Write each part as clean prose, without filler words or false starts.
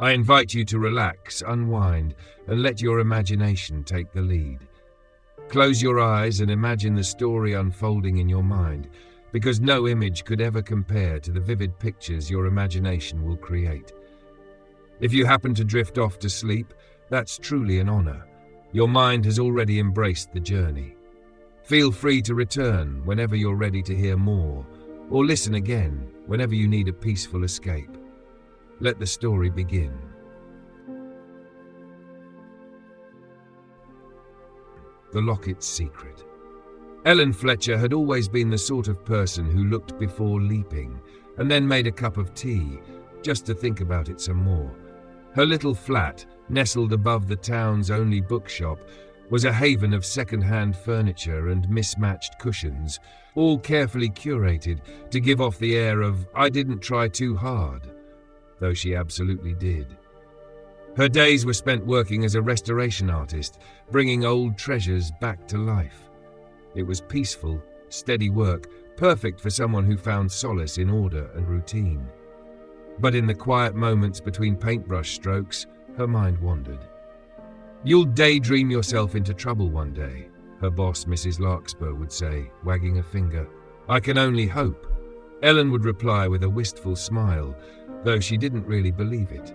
I invite you to relax, unwind, and let your imagination take the lead. Close your eyes and imagine the story unfolding in your mind, because no image could ever compare to the vivid pictures your imagination will create. If you happen to drift off to sleep, that's truly an honor. Your mind has already embraced the journey. Feel free to return whenever you're ready to hear more, or listen again whenever you need a peaceful escape. Let the story begin. The Locket's Secret. Ellen Fletcher had always been the sort of person who looked before leaping, and then made a cup of tea, just to think about it some more. Her little flat, nestled above the town's only bookshop, was a haven of second-hand furniture and mismatched cushions, all carefully curated to give off the air of "I didn't try too hard," though she absolutely did. Her days were spent working as a restoration artist, bringing old treasures back to life. It was peaceful, steady work, perfect for someone who found solace in order and routine. But in the quiet moments between paintbrush strokes, her mind wandered. "You'll daydream yourself into trouble one day," her boss, Mrs. Larkspur, would say, wagging a finger. "I can only hope," Ellen would reply with a wistful smile, though she didn't really believe it.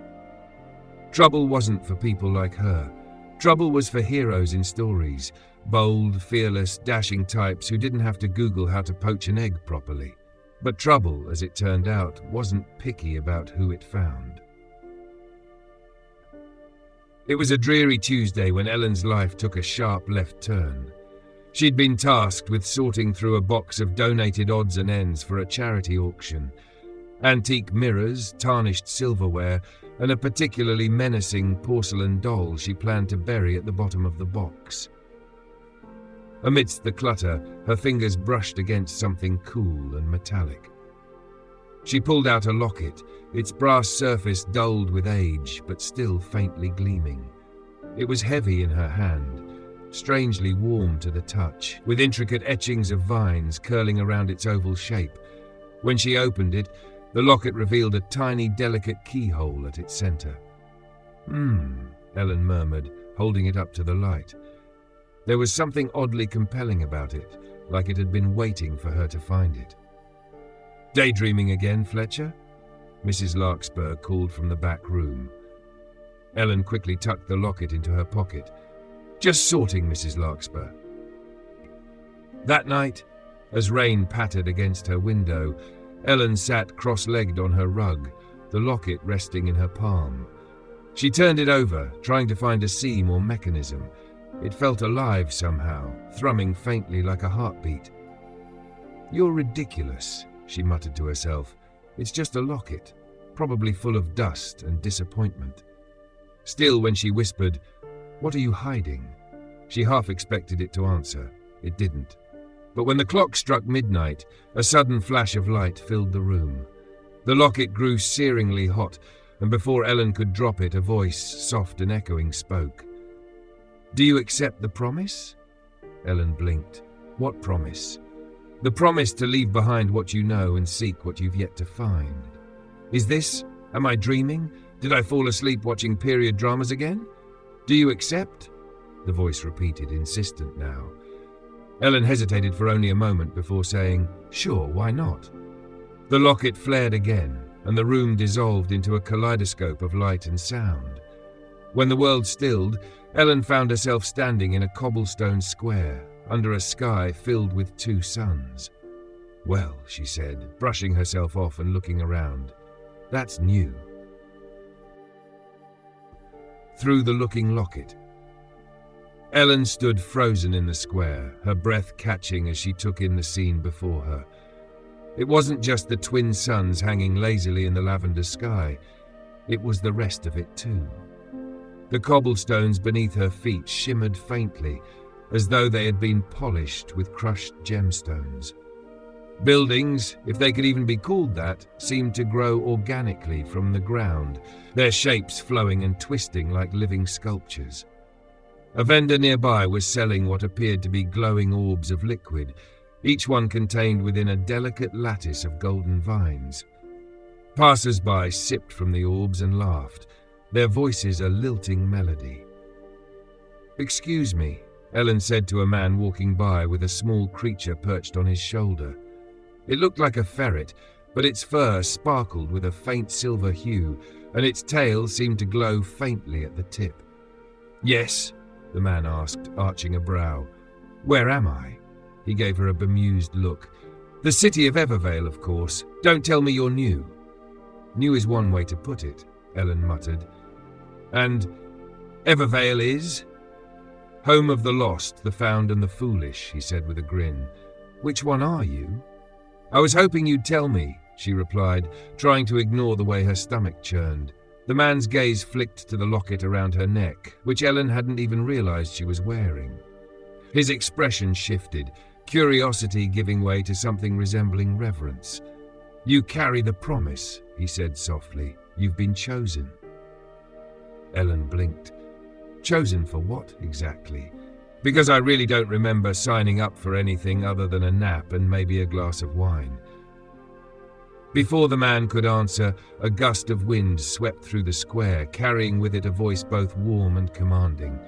Trouble wasn't for people like her. Trouble was for heroes in stories, bold, fearless, dashing types who didn't have to Google how to poach an egg properly. But trouble, as it turned out, wasn't picky about who it found. It was a dreary Tuesday when Ellen's life took a sharp left turn. She'd been tasked with sorting through a box of donated odds and ends for a charity auction. Antique mirrors, tarnished silverware, and a particularly menacing porcelain doll she planned to bury at the bottom of the box. Amidst the clutter, her fingers brushed against something cool and metallic. She pulled out a locket, its brass surface dulled with age, but still faintly gleaming. It was heavy in her hand, strangely warm to the touch, with intricate etchings of vines curling around its oval shape. When she opened it, the locket revealed a tiny, delicate keyhole at its center. Ellen murmured, holding it up to the light. There was something oddly compelling about it, like it had been waiting for her to find it. "Daydreaming again, Fletcher?" Mrs. Larkspur called from the back room. Ellen quickly tucked the locket into her pocket. "Just sorting, Mrs. Larkspur." That night, as rain pattered against her window, Ellen sat cross-legged on her rug, the locket resting in her palm. She turned it over, trying to find a seam or mechanism. It felt alive somehow, thrumming faintly like a heartbeat. "You're ridiculous," she muttered to herself. "It's just a locket, probably full of dust and disappointment." Still, when she whispered, "What are you hiding?" she half expected it to answer. It didn't. But when the clock struck midnight, a sudden flash of light filled the room. The locket grew searingly hot, and before Ellen could drop it, a voice, soft and echoing, spoke. "Do you accept the promise?" Ellen blinked. "What promise?" "The promise to leave behind what you know and seek what you've yet to find." "Is this? Am I dreaming? Did I fall asleep watching period dramas again?" "Do you accept?" the voice repeated, insistent now. Ellen hesitated for only a moment before saying, "Sure, why not?" The locket flared again, and the room dissolved into a kaleidoscope of light and sound. When the world stilled, Ellen found herself standing in a cobblestone square, under a sky filled with two suns. "Well," she said, brushing herself off and looking around, "that's new." Through the looking locket. Ellen stood frozen in the square, her breath catching as she took in the scene before her. It wasn't just the twin suns hanging lazily in the lavender sky. It was the rest of it too. The cobblestones beneath her feet shimmered faintly, as though they had been polished with crushed gemstones. Buildings, if they could even be called that, seemed to grow organically from the ground, their shapes flowing and twisting like living sculptures. A vendor nearby was selling what appeared to be glowing orbs of liquid, each one contained within a delicate lattice of golden vines. Passers-by sipped from the orbs and laughed. their voices a lilting melody. "Excuse me," Ellen said to a man walking by with a small creature perched on his shoulder. It looked like a ferret, but its fur sparkled with a faint silver hue, and its tail seemed to glow faintly at the tip. "Yes?" the man asked, arching a brow. "Where am I?" He gave her a bemused look. "The city of Evervale, of course. Don't tell me you're new." "New is one way to put it," Ellen muttered. "And Evervale is?" "Home of the lost, the found and the foolish," he said with a grin. "Which one are you?" "I was hoping you'd tell me," she replied, trying to ignore the way her stomach churned. The man's gaze flicked to the locket around her neck, which Ellen hadn't even realized she was wearing. His expression shifted, curiosity giving way to something resembling reverence. "You carry the promise," he said softly. "You've been chosen." Ellen blinked. "Chosen for what, exactly?" "Because I really don't remember signing up for anything other than a nap and maybe a glass of wine." Before the man could answer, a gust of wind swept through the square, carrying with it a voice both warm and commanding.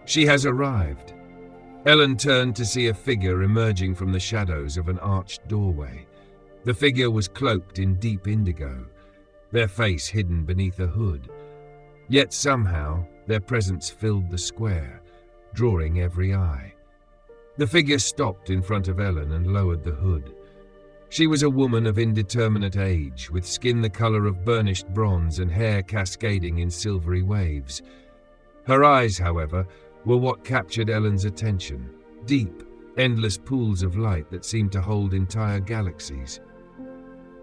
"She has arrived." Ellen turned to see a figure emerging from the shadows of an arched doorway. The figure was cloaked in deep indigo, their face hidden beneath a hood. Yet somehow their presence filled the square, drawing every eye. The figure stopped in front of Ellen and lowered the hood. She was a woman of indeterminate age, with skin the color of burnished bronze and hair cascading in silvery waves. Her eyes, however, were what captured Ellen's attention, deep, endless pools of light that seemed to hold entire galaxies.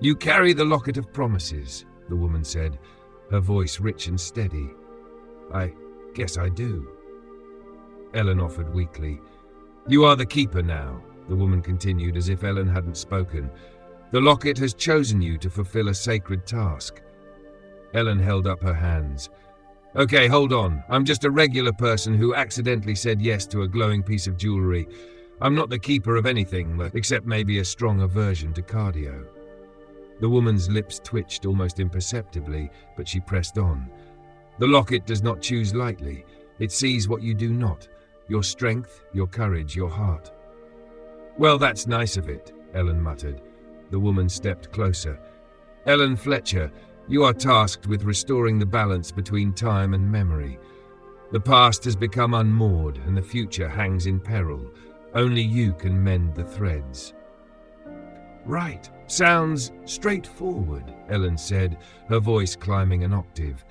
"You carry the locket of promises," the woman said, her voice rich and steady. "I guess I do." Ellen offered weakly. "You are the keeper now," the woman continued as if Ellen hadn't spoken. "The locket has chosen you to fulfill a sacred task." Ellen held up her hands. "Okay, hold on. I'm just a regular person who accidentally said yes to a glowing piece of jewelry. I'm not the keeper of anything, except maybe a strong aversion to cardio." The woman's lips twitched almost imperceptibly, but she pressed on. "The locket does not choose lightly. It sees what you do not. Your strength, your courage, your heart." "Well, that's nice of it," Ellen muttered. The woman stepped closer. "Ellen Fletcher, you are tasked with restoring the balance between time and memory. The past has become unmoored and the future hangs in peril. Only you can mend the threads." "Right. Sounds straightforward," Ellen said, her voice climbing an octave.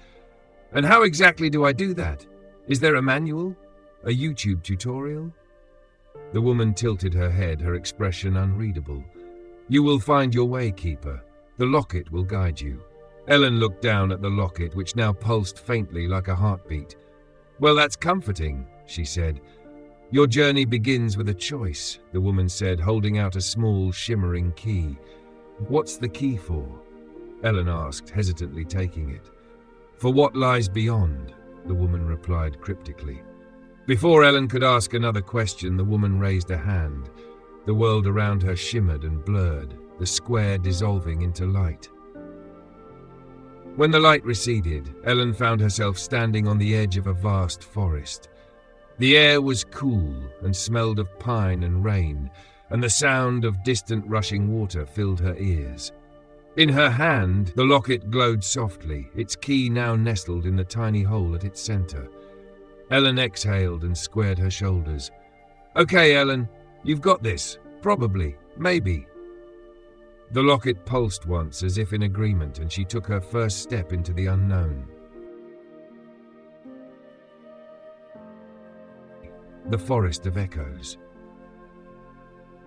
"And how exactly do I do that? Is there a manual? A YouTube tutorial?" The woman tilted her head, her expression unreadable. "You will find your way, Keeper. The locket will guide you." Ellen looked down at the locket, which now pulsed faintly like a heartbeat. "Well, that's comforting," she said. "Your journey begins with a choice," the woman said, holding out a small, shimmering key. "What's the key for?" Ellen asked, hesitantly taking it. "For what lies beyond," the woman replied cryptically. Before Ellen could ask another question, the woman raised a hand. The world around her shimmered and blurred, the square dissolving into light. When the light receded, Ellen found herself standing on the edge of a vast forest. The air was cool and smelled of pine and rain, and the sound of distant rushing water filled her ears. In her hand, the locket glowed softly, its key now nestled in the tiny hole at its center. Ellen exhaled and squared her shoulders. "Okay, Ellen, you've got this. Probably. Maybe." The locket pulsed once as if in agreement, and she took her first step into the unknown. The Forest of Echoes.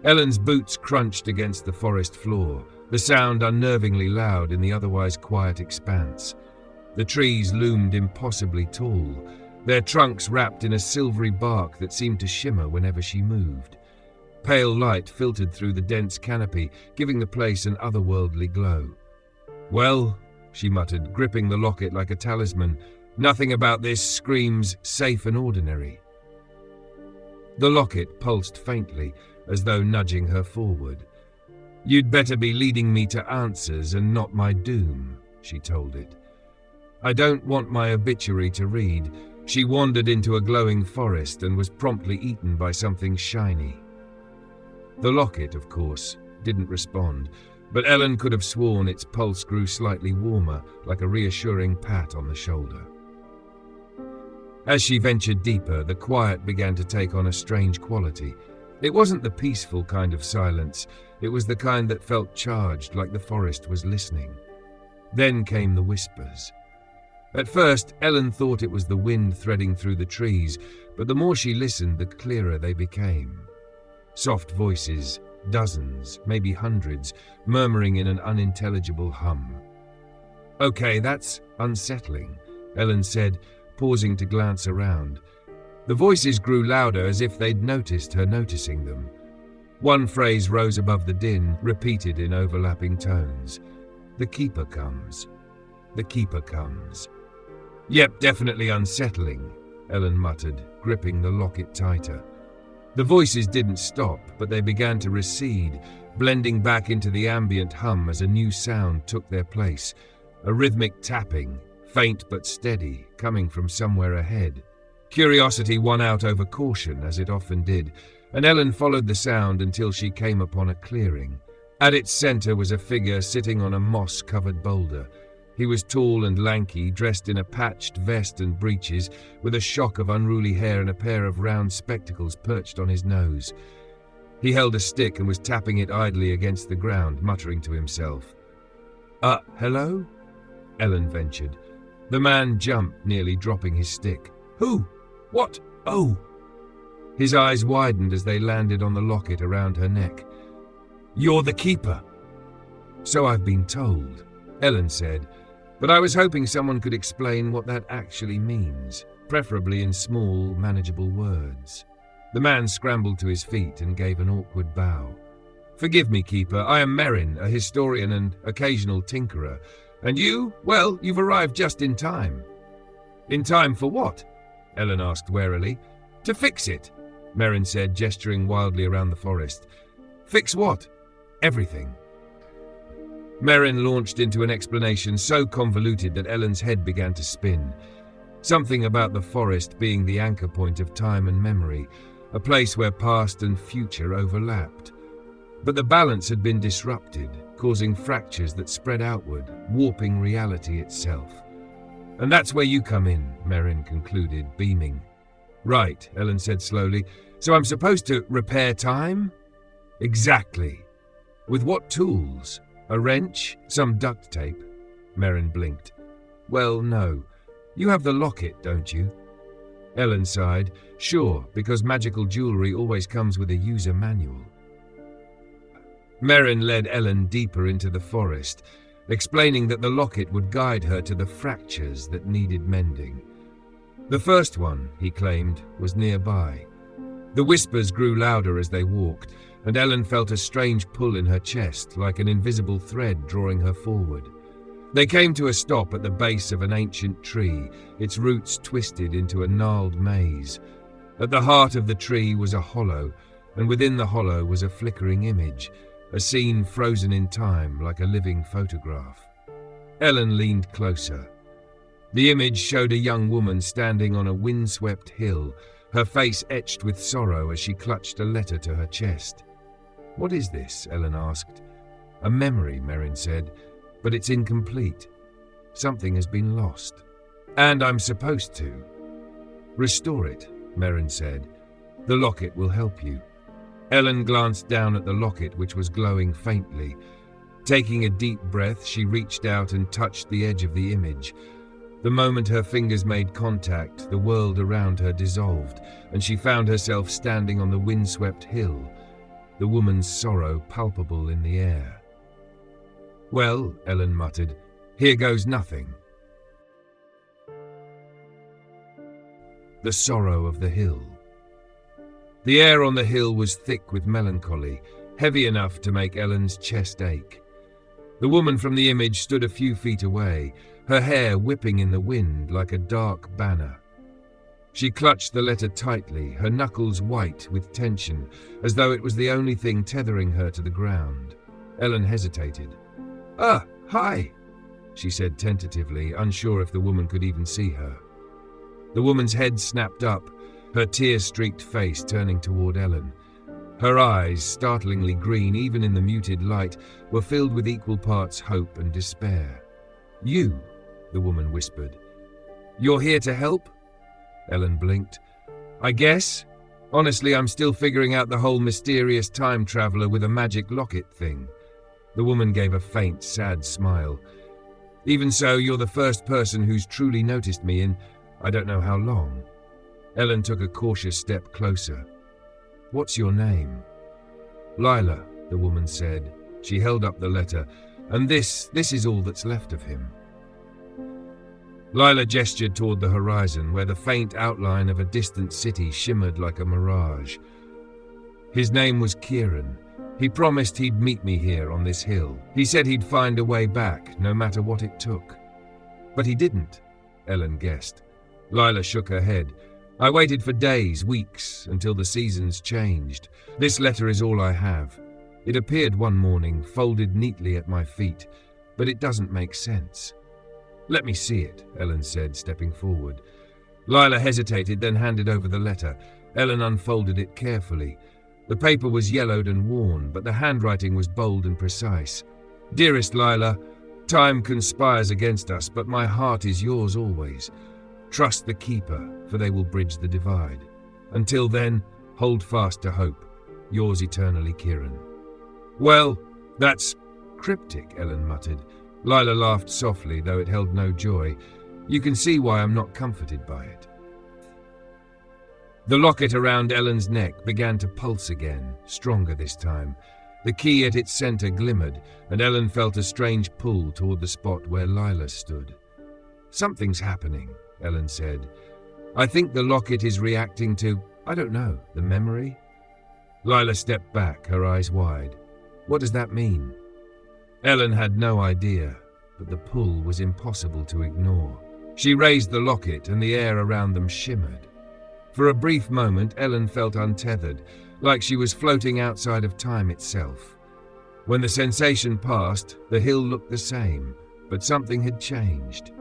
Ellen's boots crunched against the forest floor, the sound unnervingly loud in the otherwise quiet expanse. The trees loomed impossibly tall, their trunks wrapped in a silvery bark that seemed to shimmer whenever she moved. Pale light filtered through the dense canopy, giving the place an otherworldly glow. "Well," she muttered, gripping the locket like a talisman, "nothing about this screams safe and ordinary." The locket pulsed faintly, as though nudging her forward. "You'd better be leading me to answers and not my doom," she told it. I don't want my obituary to read. She wandered into a glowing forest and was promptly eaten by something shiny. The locket, of course, didn't respond, but Ellen could have sworn its pulse grew slightly warmer, like a reassuring pat on the shoulder. As she ventured deeper, the quiet began to take on a strange quality. It wasn't the peaceful kind of silence, it was the kind that felt charged, like the forest was listening. Then came the whispers. At first, Ellen thought it was the wind threading through the trees, but the more she listened, the clearer they became. Soft voices, dozens, maybe hundreds, murmuring in an unintelligible hum. "Okay, that's unsettling," Ellen said, pausing to glance around. The voices grew louder as if they'd noticed her noticing them. One phrase rose above the din, repeated in overlapping tones. "The keeper comes. The keeper comes." "Yep, definitely unsettling," Ellen muttered, gripping the locket tighter. The voices didn't stop, but they began to recede, blending back into the ambient hum as a new sound took their place, a rhythmic tapping, faint but steady, coming from somewhere ahead. Curiosity won out over caution, as it often did, and Ellen followed the sound until she came upon a clearing. At its center was a figure sitting on a moss-covered boulder. He was tall and lanky, dressed in a patched vest and breeches, with a shock of unruly hair and a pair of round spectacles perched on his nose. He held a stick and was tapping it idly against the ground, muttering to himself. Hello?" Ellen ventured. The man jumped, nearly dropping his stick. "Who? What? Oh!" His eyes widened as they landed on the locket around her neck. "You're the keeper." "So I've been told," Ellen said, "but I was hoping someone could explain what that actually means, preferably in small, manageable words." The man scrambled to his feet and gave an awkward bow. "Forgive me, Keeper. I am Merrin, a historian and occasional tinkerer. And you? Well, you've arrived just in time." "In time for what?" Ellen asked warily. "To fix it," Merrin said, gesturing wildly around the forest. "Fix what?" "Everything." Merrin launched into an explanation so convoluted that Ellen's head began to spin. Something about the forest being the anchor point of time and memory, a place where past and future overlapped. But the balance had been disrupted, causing fractures that spread outward, warping reality itself. "And that's where you come in," Merrin concluded, beaming. "Right," Ellen said slowly. "So I'm supposed to repair time?" "Exactly." "With what tools? A wrench? Some duct tape?" Merrin blinked. "Well, no. You have the locket, don't you?" Ellen sighed. "Sure, because magical jewelry always comes with a user manual." Merrin led Ellen deeper into the forest, explaining that the locket would guide her to the fractures that needed mending. The first one, he claimed, was nearby. The whispers grew louder as they walked, and Ellen felt a strange pull in her chest, like an invisible thread drawing her forward. They came to a stop at the base of an ancient tree, its roots twisted into a gnarled maze. At the heart of the tree was a hollow, and within the hollow was a flickering image, a scene frozen in time like a living photograph. Ellen leaned closer. The image showed a young woman standing on a windswept hill, her face etched with sorrow as she clutched a letter to her chest. "What is this?" Ellen asked. "A memory," Merrin said, "but it's incomplete. Something has been lost. And I'm supposed to." "Restore it," Merrin said. "The locket will help you." Ellen glanced down at the locket, which was glowing faintly. Taking a deep breath, she reached out and touched the edge of the image. The moment her fingers made contact, the world around her dissolved, and she found herself standing on the windswept hill, the woman's sorrow palpable in the air. "Well," Ellen muttered, "here goes nothing." The sorrow of the hill. The air on the hill was thick with melancholy, heavy enough to make Ellen's chest ache. The woman from the image stood a few feet away, her hair whipping in the wind like a dark banner. She clutched the letter tightly, her knuckles white with tension, as though it was the only thing tethering her to the ground. Ellen hesitated. "Hi." she said tentatively, unsure if the woman could even see her. The woman's head snapped up, her tear-streaked face turning toward Ellen. Her eyes, startlingly green even in the muted light, were filled with equal parts hope and despair. "You," the woman whispered. "You're here to help?" Ellen blinked. "I guess. Honestly, I'm still figuring out the whole mysterious time traveler with a magic locket thing." The woman gave a faint, sad smile. "Even so, you're the first person who's truly noticed me in I don't know how long." Ellen took a cautious step closer. "What's your name?" "Lila," the woman said. She held up the letter. "And this is all that's left of him." Lila gestured toward the horizon, where the faint outline of a distant city shimmered like a mirage. "His name was Kieran. He promised he'd meet me here on this hill. He said he'd find a way back, no matter what it took." "But he didn't," Ellen guessed. Lila shook her head. "I waited for days, weeks, until the seasons changed. This letter is all I have. It appeared one morning, folded neatly at my feet, but it doesn't make sense." "Let me see it," Ellen said, stepping forward. Lila hesitated, then handed over the letter. Ellen unfolded it carefully. The paper was yellowed and worn, but the handwriting was bold and precise. "Dearest Lila, time conspires against us, but my heart is yours always. Trust the Keeper, for they will bridge the divide. Until then, hold fast to hope. Yours eternally, Kieran." "Well, that's cryptic," Ellen muttered. Lila laughed softly, though it held no joy. "You can see why I'm not comforted by it." The locket around Ellen's neck began to pulse again, stronger this time. The key at its center glimmered, and Ellen felt a strange pull toward the spot where Lila stood. "Something's happening," Ellen said. "I think the locket is reacting to, I don't know, the memory?" Lila stepped back, her eyes wide. "What does that mean?" Ellen had no idea, but the pull was impossible to ignore. She raised the locket, and the air around them shimmered. For a brief moment, Ellen felt untethered, like she was floating outside of time itself. When the sensation passed, the hill looked the same, but something had changed.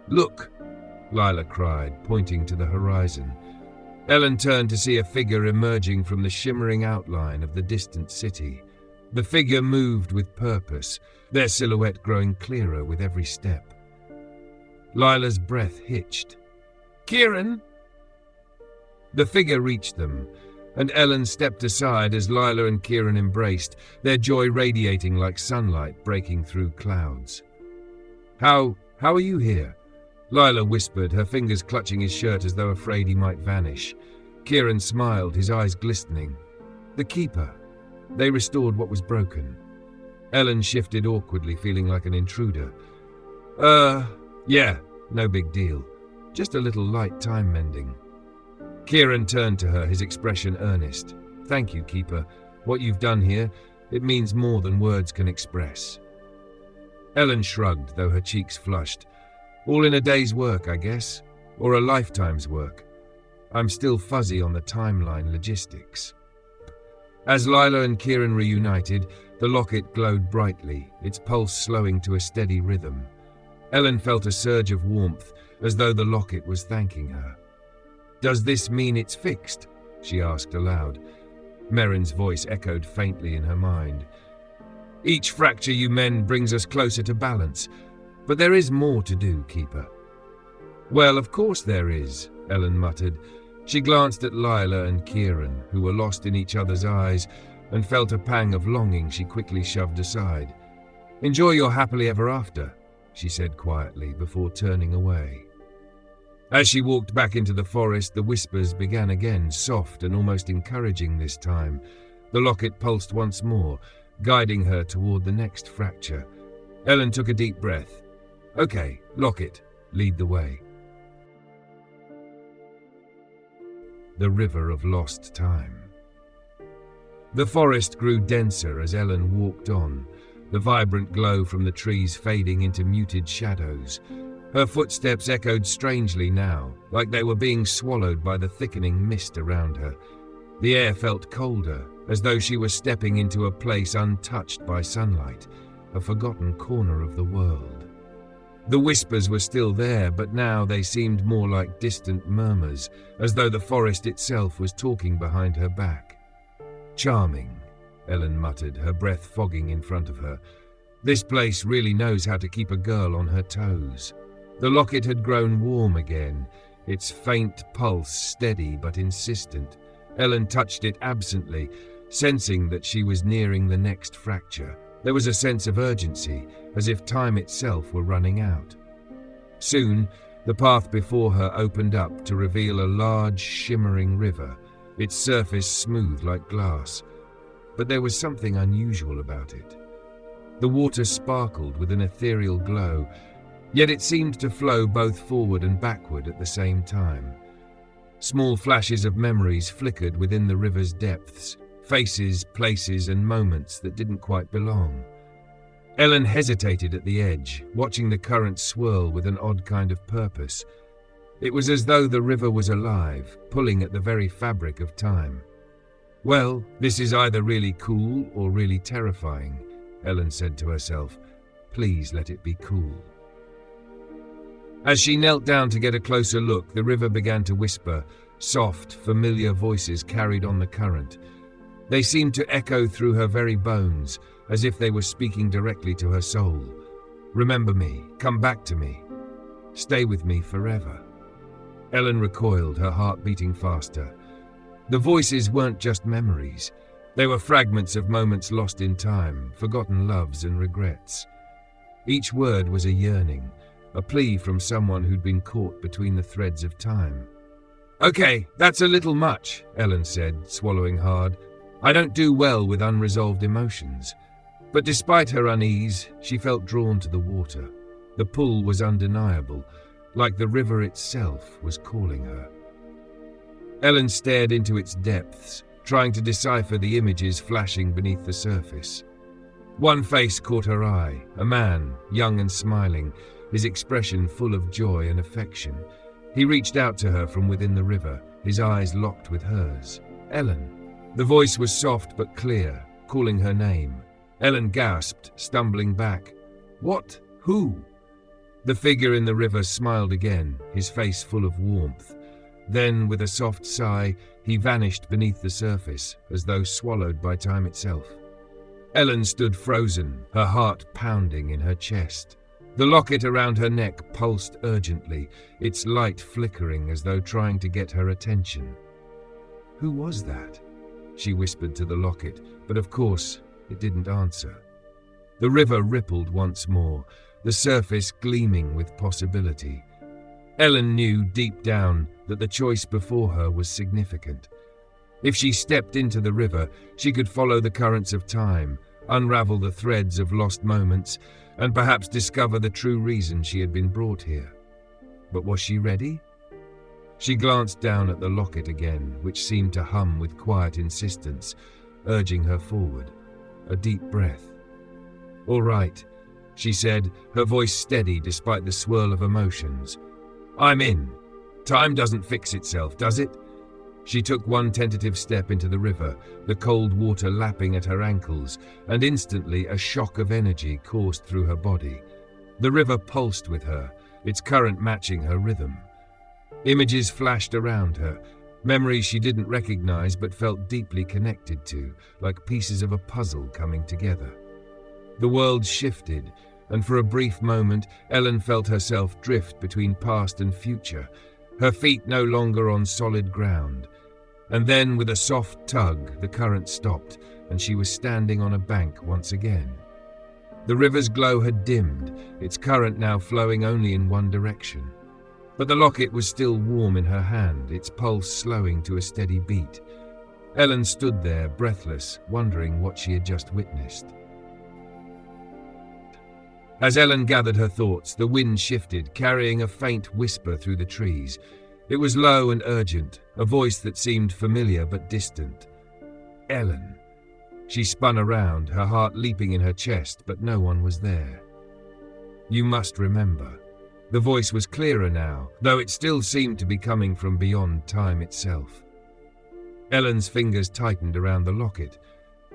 "Look!" Lila cried, pointing to the horizon. Ellen turned to see a figure emerging from the shimmering outline of the distant city. The figure moved with purpose, their silhouette growing clearer with every step. Lila's breath hitched. "Kieran!" The figure reached them, and Ellen stepped aside as Lila and Kieran embraced, their joy radiating like sunlight breaking through clouds. How are you here?" Lila whispered, her fingers clutching his shirt as though afraid he might vanish. Kieran smiled, his eyes glistening. "The Keeper. They restored what was broken." Ellen shifted awkwardly, feeling like an intruder. Yeah, no big deal. Just a little light time mending." Kieran turned to her, his expression earnest. "Thank you, Keeper. What you've done here, it means more than words can express." Ellen shrugged, though her cheeks flushed. "All in a day's work, I guess. Or a lifetime's work. I'm still fuzzy on the timeline logistics." As Lila and Kieran reunited, the locket glowed brightly, its pulse slowing to a steady rhythm. Ellen felt a surge of warmth, as though the locket was thanking her. "Does this mean it's fixed?" she asked aloud. Merrin's voice echoed faintly in her mind. "Each fracture you mend brings us closer to balance. But there is more to do, Keeper." "Well, of course there is," Ellen muttered. She glanced at Lila and Kieran, who were lost in each other's eyes, and felt a pang of longing she quickly shoved aside. "Enjoy your happily ever after," she said quietly before turning away. As she walked back into the forest, the whispers began again, soft and almost encouraging this time. The locket pulsed once more, guiding her toward the next fracture. Ellen took a deep breath. "Okay, locket, lead the way." The river of lost time. The forest grew denser as Ellen walked on, the vibrant glow from the trees fading into muted shadows. Her footsteps echoed strangely now, like they were being swallowed by the thickening mist around her. The air felt colder, as though she was stepping into a place untouched by sunlight, a forgotten corner of the world. The whispers were still there, but now they seemed more like distant murmurs, as though the forest itself was talking behind her back. "Charming," Ellen muttered, her breath fogging in front of her. "This place really knows how to keep a girl on her toes." The locket had grown warm again, its faint pulse steady but insistent. Ellen touched it absently, sensing that she was nearing the next fracture. There was a sense of urgency, as if time itself were running out. Soon, the path before her opened up to reveal a large, shimmering river, its surface smooth like glass. But there was something unusual about it. The water sparkled with an ethereal glow, yet it seemed to flow both forward and backward at the same time. Small flashes of memories flickered within the river's depths, faces, places, and moments that didn't quite belong. Ellen hesitated at the edge, watching the current swirl with an odd kind of purpose. It was as though the river was alive, pulling at the very fabric of time. "Well, this is either really cool or really terrifying," Ellen said to herself. "Please let it be cool." As she knelt down to get a closer look, the river began to whisper. Soft, familiar voices carried on the current. They seemed to echo through her very bones, as if they were speaking directly to her soul. "Remember me, come back to me, stay with me forever." Ellen recoiled, her heart beating faster. The voices weren't just memories. They were fragments of moments lost in time, forgotten loves and regrets. Each word was a yearning, a plea from someone who'd been caught between the threads of time. "Okay, that's a little much," Ellen said, swallowing hard. "I don't do well with unresolved emotions." But despite her unease, she felt drawn to the water. The pull was undeniable, like the river itself was calling her. Ellen stared into its depths, trying to decipher the images flashing beneath the surface. One face caught her eye, a man, young and smiling, his expression full of joy and affection. He reached out to her from within the river, his eyes locked with hers. "Ellen." The voice was soft but clear, calling her name. Ellen gasped, stumbling back. "What? Who?" The figure in the river smiled again, his face full of warmth. Then, with a soft sigh, he vanished beneath the surface, as though swallowed by time itself. Ellen stood frozen, her heart pounding in her chest. The locket around her neck pulsed urgently, its light flickering as though trying to get her attention. "Who was that?" she whispered to the locket, but of course it didn't answer. The river rippled once more, the surface gleaming with possibility. Ellen knew deep down that the choice before her was significant. If she stepped into the river, she could follow the currents of time, unravel the threads of lost moments, and perhaps discover the true reason she had been brought here. But was she ready? She glanced down at the locket again, which seemed to hum with quiet insistence, urging her forward. A deep breath. "All right," she said, her voice steady despite the swirl of emotions. "I'm in. Time doesn't fix itself, does it?" She took one tentative step into the river, the cold water lapping at her ankles, and instantly a shock of energy coursed through her body. The river pulsed with her, its current matching her rhythm. Images flashed around her, memories she didn't recognize but felt deeply connected to, like pieces of a puzzle coming together. The world shifted, and for a brief moment, Ellen felt herself drift between past and future, her feet no longer on solid ground. And then, with a soft tug, the current stopped, and she was standing on a bank once again. The river's glow had dimmed, its current now flowing only in one direction. But the locket was still warm in her hand, its pulse slowing to a steady beat. Ellen stood there, breathless, wondering what she had just witnessed. As Ellen gathered her thoughts, the wind shifted, carrying a faint whisper through the trees. It was low and urgent, a voice that seemed familiar but distant. "Ellen." She spun around, her heart leaping in her chest, but no one was there. "You must remember." The voice was clearer now, though it still seemed to be coming from beyond time itself. Ellen's fingers tightened around the locket.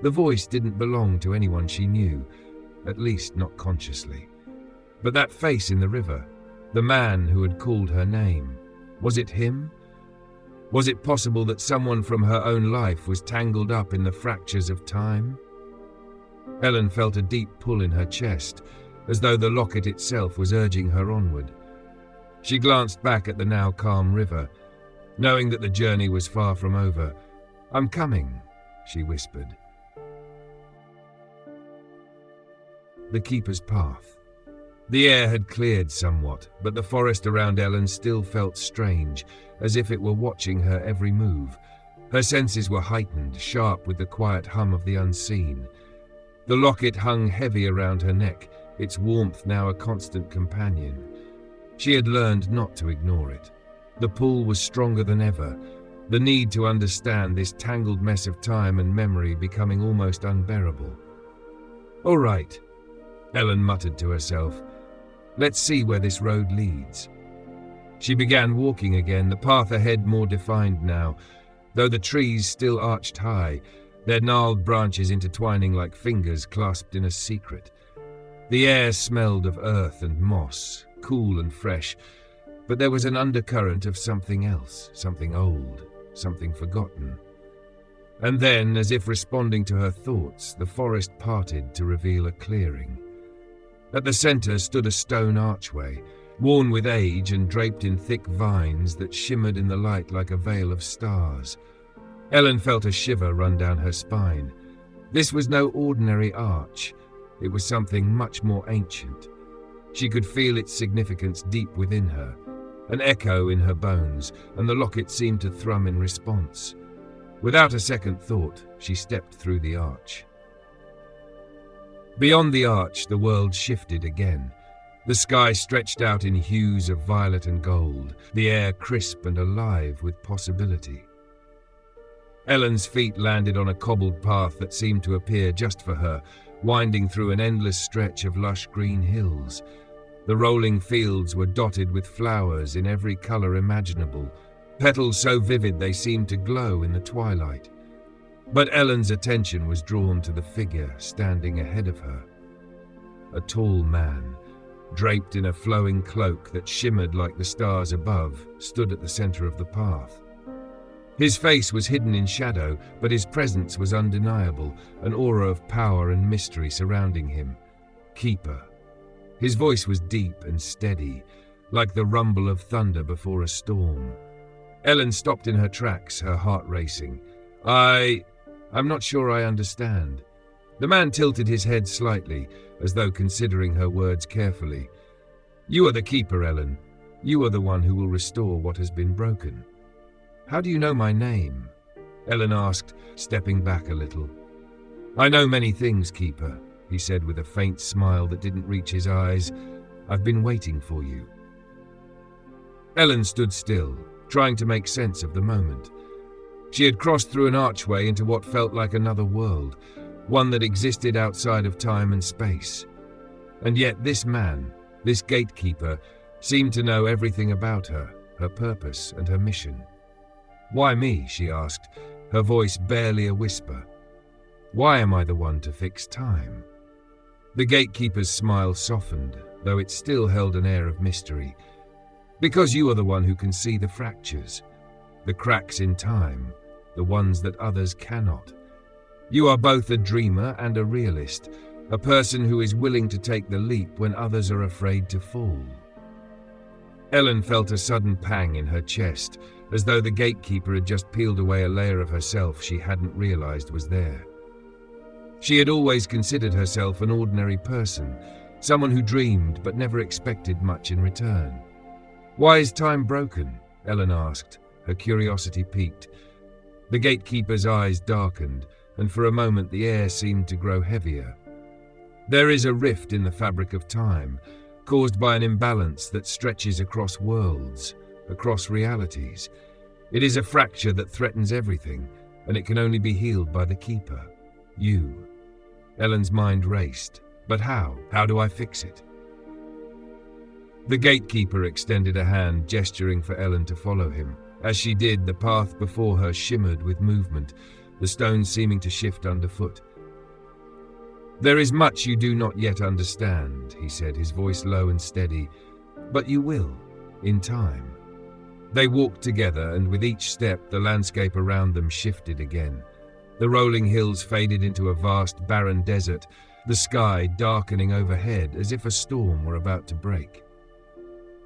The voice didn't belong to anyone she knew, at least not consciously. But that face in the river, the man who had called her name, was it him? Was it possible that someone from her own life was tangled up in the fractures of time? Ellen felt a deep pull in her chest, as though the locket itself was urging her onward. She glanced back at the now calm river, knowing that the journey was far from over. "I'm coming," she whispered. The keeper's path. The air had cleared somewhat, but the forest around Ellen still felt strange, as if it were watching her every move. Her senses were heightened, sharp with the quiet hum of the unseen. The locket hung heavy around her neck, its warmth now a constant companion. She had learned not to ignore it. The pull was stronger than ever, the need to understand this tangled mess of time and memory becoming almost unbearable. "All right," Ellen muttered to herself. "Let's see where this road leads." She began walking again, the path ahead more defined now, though the trees still arched high, their gnarled branches intertwining like fingers clasped in a secret. The air smelled of earth and moss, cool and fresh, but there was an undercurrent of something else, something old, something forgotten. And then, as if responding to her thoughts, the forest parted to reveal a clearing. At the center stood a stone archway, worn with age and draped in thick vines that shimmered in the light like a veil of stars. Ellen felt a shiver run down her spine. This was no ordinary arch. It was something much more ancient. She could feel its significance deep within her, an echo in her bones, and the locket seemed to thrum in response. Without a second thought, she stepped through the arch. Beyond the arch, the world shifted again. The sky stretched out in hues of violet and gold, the air crisp and alive with possibility. Ellen's feet landed on a cobbled path that seemed to appear just for her, winding through an endless stretch of lush green hills. The rolling fields were dotted with flowers in every color imaginable, petals so vivid they seemed to glow in the twilight. But Ellen's attention was drawn to the figure standing ahead of her. A tall man, draped in a flowing cloak that shimmered like the stars above, stood at the center of the path. His face was hidden in shadow, but his presence was undeniable, an aura of power and mystery surrounding him. Keeper. His voice was deep and steady, like the rumble of thunder before a storm. Ellen stopped in her tracks, her heart racing. I'm not sure I understand." The man tilted his head slightly, as though considering her words carefully. "You are the keeper, Ellen. You are the one who will restore what has been broken." "How do you know my name?" Ellen asked, stepping back a little. "I know many things, Keeper," he said with a faint smile that didn't reach his eyes. "I've been waiting for you." Ellen stood still, trying to make sense of the moment. She had crossed through an archway into what felt like another world, one that existed outside of time and space. And yet this man, this gatekeeper, seemed to know everything about her, her purpose and her mission. "Why me?" she asked, her voice barely a whisper. "Why am I the one to fix time?" The gatekeeper's smile softened, though it still held an air of mystery. "Because you are the one who can see the fractures, the cracks in time, the ones that others cannot. You are both a dreamer and a realist, a person who is willing to take the leap when others are afraid to fall." Ellen felt a sudden pang in her chest, as though the gatekeeper had just peeled away a layer of herself she hadn't realized was there. She had always considered herself an ordinary person, someone who dreamed but never expected much in return. "Why is time broken?" Ellen asked, her curiosity piqued. The gatekeeper's eyes darkened, and for a moment the air seemed to grow heavier. "There is a rift in the fabric of time, caused by an imbalance that stretches across worlds, across realities. It is a fracture that threatens everything, and it can only be healed by the keeper, you." Ellen's mind raced. "But how? How do I fix it?" The gatekeeper extended a hand, gesturing for Ellen to follow him. As she did, the path before her shimmered with movement, the stones seeming to shift underfoot. "There is much you do not yet understand," he said, his voice low and steady, "but you will, in time." They walked together, and with each step the landscape around them shifted again. The rolling hills faded into a vast, barren desert, the sky darkening overhead as if a storm were about to break.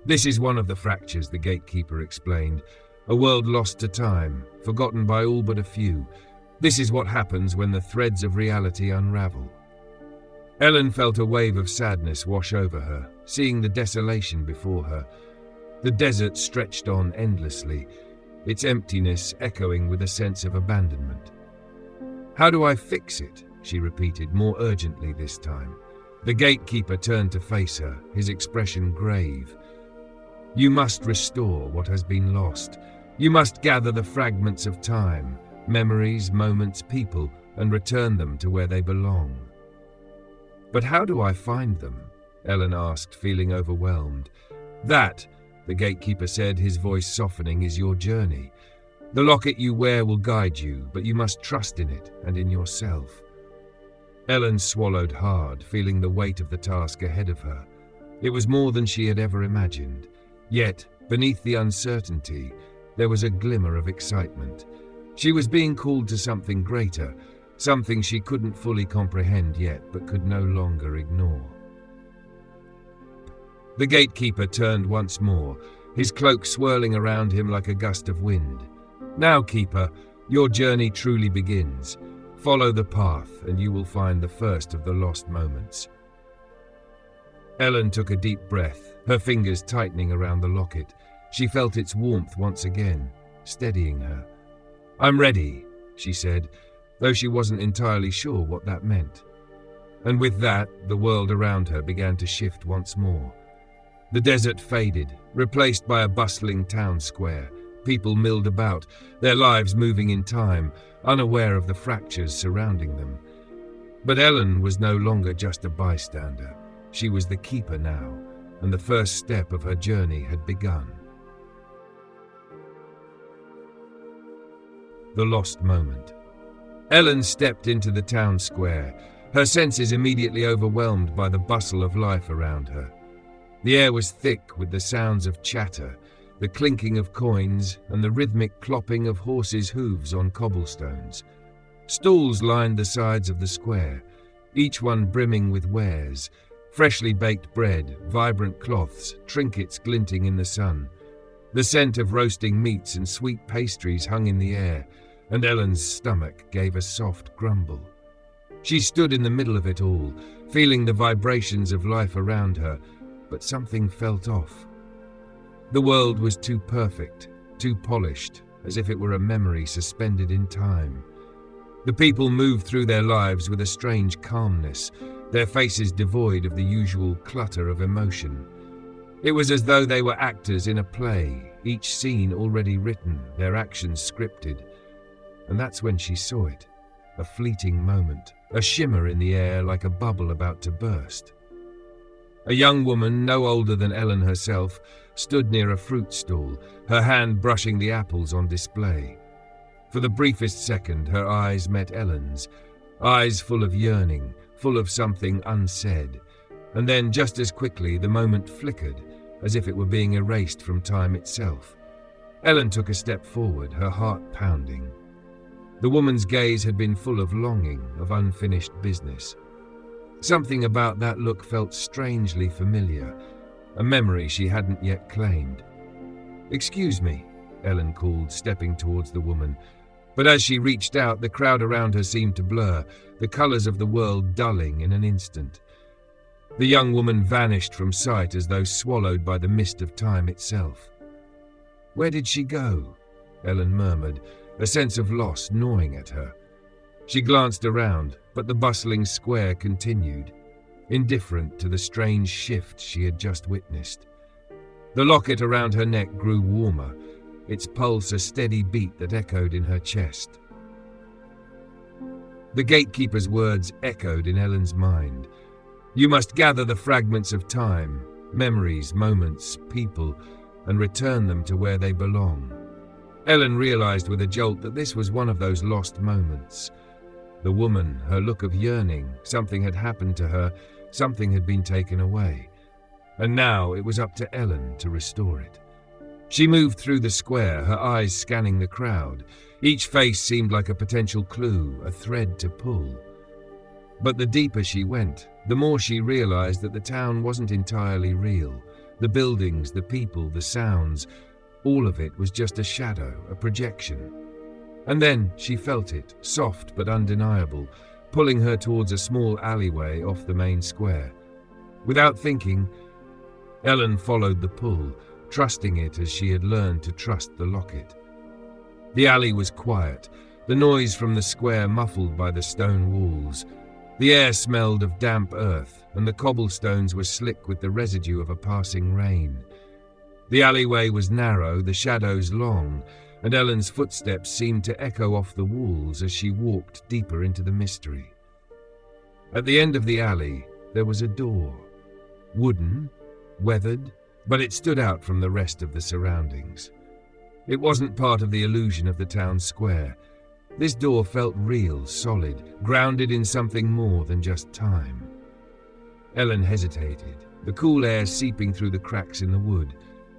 "This is one of the fractures," the gatekeeper explained. "A world lost to time, forgotten by all but a few. This is what happens when the threads of reality unravel." Ellen felt a wave of sadness wash over her, seeing the desolation before her. The desert stretched on endlessly, its emptiness echoing with a sense of abandonment. "How do I fix it?" she repeated, more urgently this time. The gatekeeper turned to face her, his expression grave. "You must restore what has been lost. You must gather the fragments of time, memories, moments, people, and return them to where they belong." "But how do I find them?" Ellen asked, feeling overwhelmed. "That," the gatekeeper said, his voice softening, "is your journey. The locket you wear will guide you, but you must trust in it and in yourself." Ellen swallowed hard, feeling the weight of the task ahead of her. It was more than she had ever imagined. Yet, beneath the uncertainty, there was a glimmer of excitement. She was being called to something greater, something she couldn't fully comprehend yet, but could no longer ignore. The gatekeeper turned once more, his cloak swirling around him like a gust of wind. "Now, keeper, your journey truly begins. Follow the path, and you will find the first of the lost moments." Ellen took a deep breath, her fingers tightening around the locket. She felt its warmth once again, steadying her. "I'm ready," she said, though she wasn't entirely sure what that meant. And with that, the world around her began to shift once more. The desert faded, replaced by a bustling town square. People milled about, their lives moving in time, unaware of the fractures surrounding them. But Ellen was no longer just a bystander. She was the keeper now, and the first step of her journey had begun. The lost moment. Ellen stepped into the town square, her senses immediately overwhelmed by the bustle of life around her. The air was thick with the sounds of chatter, the clinking of coins, and the rhythmic clopping of horses' hooves on cobblestones. Stalls lined the sides of the square, each one brimming with wares, freshly baked bread, vibrant cloths, trinkets glinting in the sun. The scent of roasting meats and sweet pastries hung in the air, and Ellen's stomach gave a soft grumble. She stood in the middle of it all, feeling the vibrations of life around her, but something felt off. The world was too perfect, too polished, as if it were a memory suspended in time. The people moved through their lives with a strange calmness, their faces devoid of the usual clutter of emotion. It was as though they were actors in a play, each scene already written, their actions scripted. And that's when she saw it, a fleeting moment, a shimmer in the air like a bubble about to burst. A young woman, no older than Ellen herself, stood near a fruit stall, her hand brushing the apples on display. For the briefest second, her eyes met Ellen's, eyes full of yearning, full of something unsaid. And then, just as quickly, the moment flickered, as if it were being erased from time itself. Ellen took a step forward, her heart pounding. The woman's gaze had been full of longing, of unfinished business. Something about that look felt strangely familiar, a memory she hadn't yet claimed. "Excuse me," Ellen called, stepping towards the woman. But as she reached out, the crowd around her seemed to blur, the colors of the world dulling in an instant. The young woman vanished from sight as though swallowed by the mist of time itself. "Where did she go?" Ellen murmured, a sense of loss gnawing at her. She glanced around, but the bustling square continued, indifferent to the strange shift she had just witnessed. The locket around her neck grew warmer, its pulse a steady beat that echoed in her chest. The gatekeeper's words echoed in Ellen's mind. "You must gather the fragments of time, memories, moments, people, and return them to where they belong." Ellen realized with a jolt that this was one of those lost moments. The woman, her look of yearning, something had happened to her, something had been taken away. And now it was up to Ellen to restore it. She moved through the square, her eyes scanning the crowd. Each face seemed like a potential clue, a thread to pull. But the deeper she went, the more she realized that the town wasn't entirely real. The buildings, the people, the sounds, all of it was just a shadow, a projection. And then she felt it, soft but undeniable, pulling her towards a small alleyway off the main square. Without thinking, Ellen followed the pull, trusting it as she had learned to trust the locket. The alley was quiet, the noise from the square muffled by the stone walls. The air smelled of damp earth, and the cobblestones were slick with the residue of a passing rain. The alleyway was narrow, the shadows long, and Ellen's footsteps seemed to echo off the walls as she walked deeper into the mystery. At the end of the alley, there was a door. Wooden, weathered, but it stood out from the rest of the surroundings. It wasn't part of the illusion of the town square. This door felt real, solid, grounded in something more than just time. Ellen hesitated, the cool air seeping through the cracks in the wood.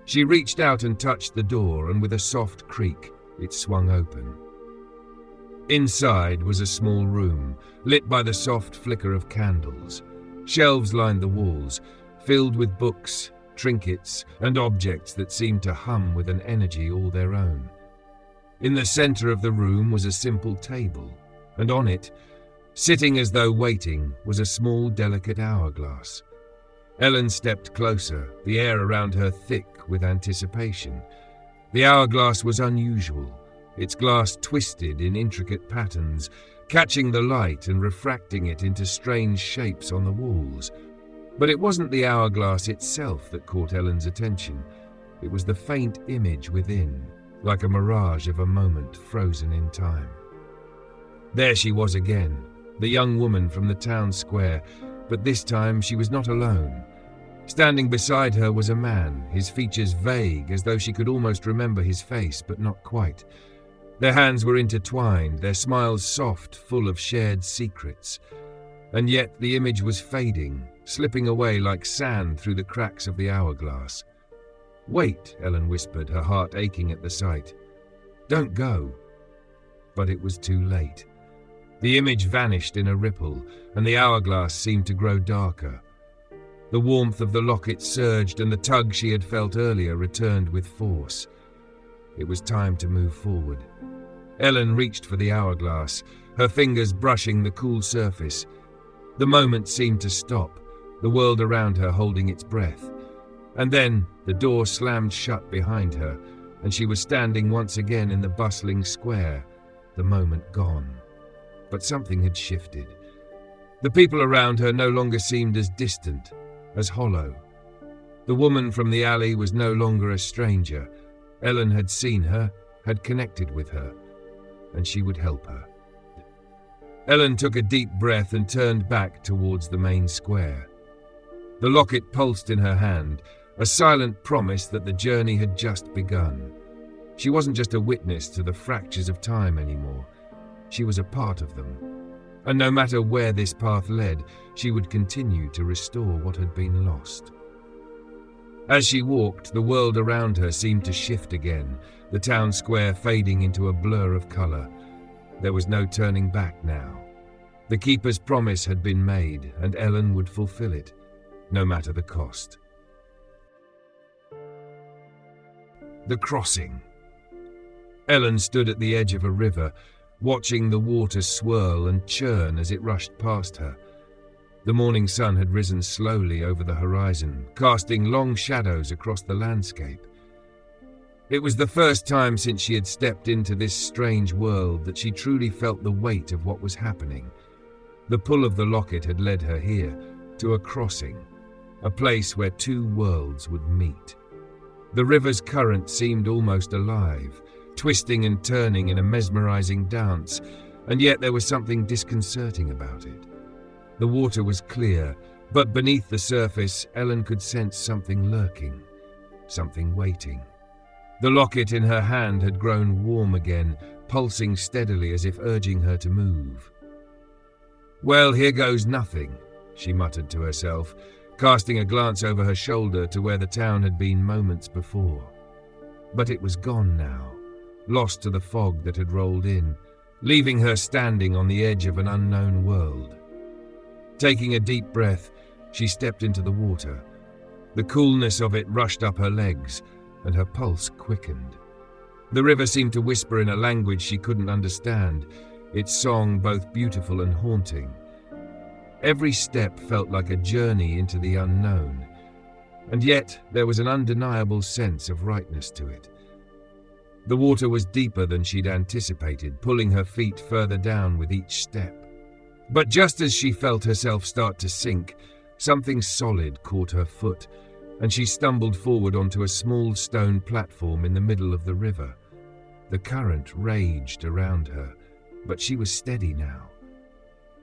She reached out and touched the door, and with a soft creak, it swung open. Inside was a small room, lit by the soft flicker of candles. Shelves lined the walls, filled with books, trinkets, and objects that seemed to hum with an energy all their own. In the center of the room was a simple table, and on it, sitting as though waiting, was a small, delicate hourglass. Ellen stepped closer, the air around her thick with anticipation. The hourglass was unusual, its glass twisted in intricate patterns, catching the light and refracting it into strange shapes on the walls. But it wasn't the hourglass itself that caught Ellen's attention. It was the faint image within, like a mirage of a moment frozen in time. There she was again, the young woman from the town square, but this time she was not alone. Standing beside her was a man, his features vague, as though she could almost remember his face, but not quite. Their hands were intertwined, their smiles soft, full of shared secrets. And yet the image was fading, slipping away like sand through the cracks of the hourglass. "Wait," Ellen whispered, her heart aching at the sight. "Don't go." But it was too late. The image vanished in a ripple, and the hourglass seemed to grow darker. The warmth of the locket surged, and the tug she had felt earlier returned with force. It was time to move forward. Ellen reached for the hourglass, her fingers brushing the cool surface. The moment seemed to stop, the world around her holding its breath. And then the door slammed shut behind her, and she was standing once again in the bustling square, the moment gone. But something had shifted. The people around her no longer seemed as distant, as hollow. The woman from the alley was no longer a stranger. Ellen had seen her, had connected with her, and she would help her. Ellen took a deep breath and turned back towards the main square. The locket pulsed in her hand, a silent promise that the journey had just begun. She wasn't just a witness to the fractures of time anymore. She was a part of them. And no matter where this path led, she would continue to restore what had been lost. As she walked, the world around her seemed to shift again, the town square fading into a blur of color. There was no turning back now. The keeper's promise had been made, and Ellen would fulfill it, no matter the cost. The crossing. Ellen stood at the edge of a river, watching the water swirl and churn as it rushed past her. The morning sun had risen slowly over the horizon, casting long shadows across the landscape. It was the first time since she had stepped into this strange world that she truly felt the weight of what was happening. The pull of the locket had led her here, to a crossing, a place where two worlds would meet. The river's current seemed almost alive, twisting and turning in a mesmerizing dance, and yet there was something disconcerting about it. The water was clear, but beneath the surface, Ellen could sense something lurking, something waiting. The locket in her hand had grown warm again, pulsing steadily as if urging her to move. "Well, here goes nothing," she muttered to herself, casting a glance over her shoulder to where the town had been moments before. But it was gone now, lost to the fog that had rolled in, leaving her standing on the edge of an unknown world. Taking a deep breath, she stepped into the water. The coolness of it rushed up her legs, and her pulse quickened. The river seemed to whisper in a language she couldn't understand, its song both beautiful and haunting. Every step felt like a journey into the unknown, and yet there was an undeniable sense of rightness to it. The water was deeper than she'd anticipated, pulling her feet further down with each step. But just as she felt herself start to sink, something solid caught her foot, and she stumbled forward onto a small stone platform in the middle of the river. The current raged around her, but she was steady now.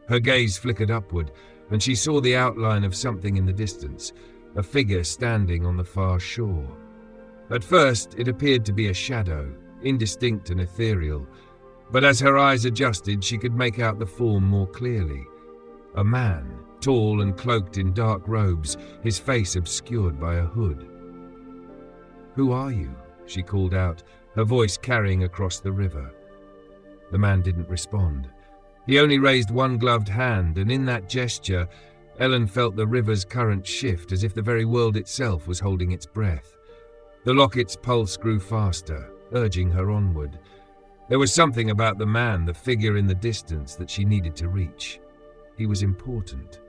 Her gaze flickered upward, and she saw the outline of something in the distance, a figure standing on the far shore. At first, it appeared to be a shadow, indistinct and ethereal, but as her eyes adjusted, she could make out the form more clearly. A man, tall and cloaked in dark robes, his face obscured by a hood. "Who are you?" she called out, her voice carrying across the river. The man didn't respond. He only raised one gloved hand, and in that gesture, Ellen felt the river's current shift as if the very world itself was holding its breath. The locket's pulse grew faster, urging her onward. There was something about the man, the figure in the distance, that she needed to reach. He was important.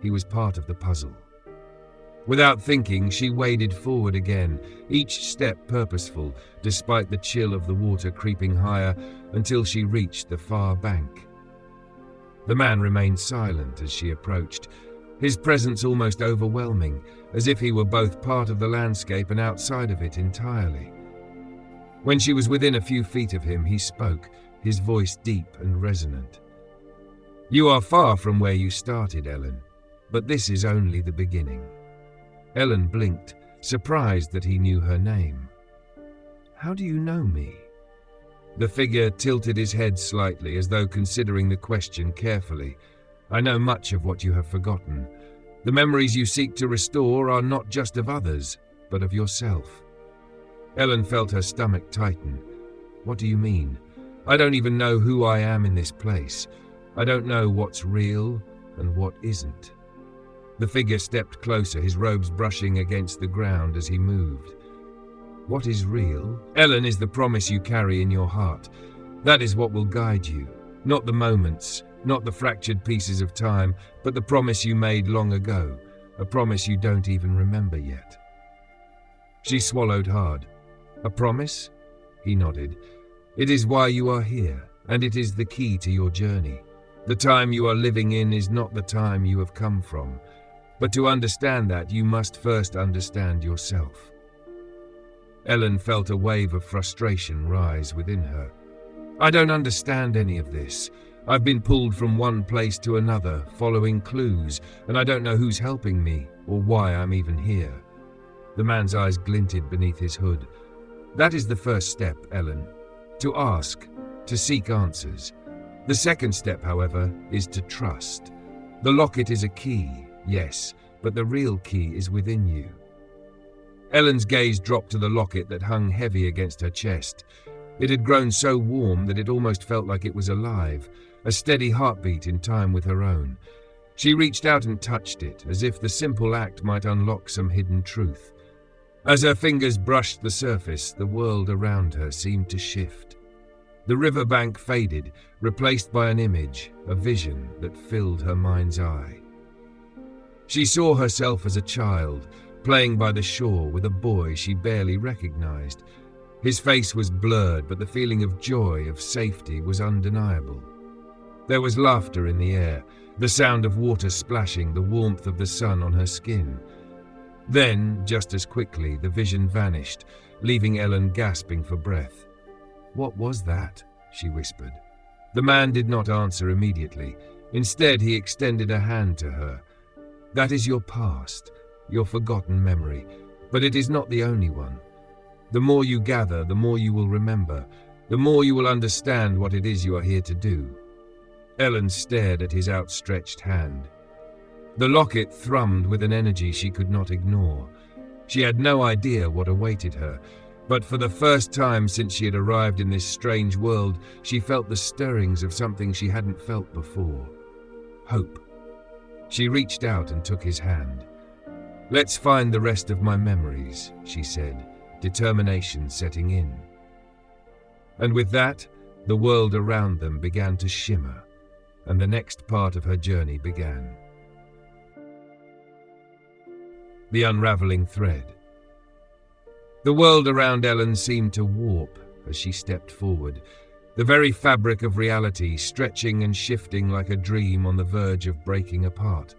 He was part of the puzzle. Without thinking, she waded forward again, each step purposeful, despite the chill of the water creeping higher, until she reached the far bank. The man remained silent as she approached, his presence almost overwhelming, as if he were both part of the landscape and outside of it entirely. When she was within a few feet of him, he spoke, his voice deep and resonant. "You are far from where you started, Ellen, but this is only the beginning." Ellen blinked, surprised that he knew her name. "How do you know me?" The figure tilted his head slightly, as though considering the question carefully. "I know much of what you have forgotten. The memories you seek to restore are not just of others, but of yourself." Ellen felt her stomach tighten. "What do you mean? I don't even know who I am in this place. I don't know what's real and what isn't." The figure stepped closer, his robes brushing against the ground as he moved. "What is real, Ellen, is the promise you carry in your heart. That is what will guide you. Not the moments, not the fractured pieces of time, but the promise you made long ago, a promise you don't even remember yet." She swallowed hard. "A promise?" He nodded. "It is why you are here, and it is the key to your journey. The time you are living in is not the time you have come from. But to understand that, you must first understand yourself." Ellen felt a wave of frustration rise within her. "I don't understand any of this. I've been pulled from one place to another, following clues, and I don't know who's helping me, or why I'm even here." The man's eyes glinted beneath his hood. "That is the first step, Ellen. To ask, to seek answers. The second step, however, is to trust. The locket is a key, yes, but the real key is within you." Ellen's gaze dropped to the locket that hung heavy against her chest. It had grown so warm that it almost felt like it was alive, a steady heartbeat in time with her own. She reached out and touched it, as if the simple act might unlock some hidden truth. As her fingers brushed the surface, the world around her seemed to shift. The riverbank faded, replaced by an image, a vision that filled her mind's eye. She saw herself as a child, playing by the shore with a boy she barely recognized. His face was blurred, but the feeling of joy, of safety, was undeniable. There was laughter in the air, the sound of water splashing, the warmth of the sun on her skin. Then, just as quickly, the vision vanished, leaving Ellen gasping for breath. "What was that?" she whispered. The man did not answer immediately. Instead, he extended a hand to her. "That is your past, your forgotten memory, but it is not the only one. The more you gather, the more you will remember, the more you will understand what it is you are here to do." Ellen stared at his outstretched hand. The locket thrummed with an energy she could not ignore. She had no idea what awaited her, but for the first time since she had arrived in this strange world, she felt the stirrings of something she hadn't felt before. Hope. She reached out and took his hand. "Let's find the rest of my memories," she said, determination setting in. And with that, the world around them began to shimmer, and the next part of her journey began. The unravelling thread. The world around Ellen seemed to warp as she stepped forward, the very fabric of reality stretching and shifting like a dream on the verge of breaking apart.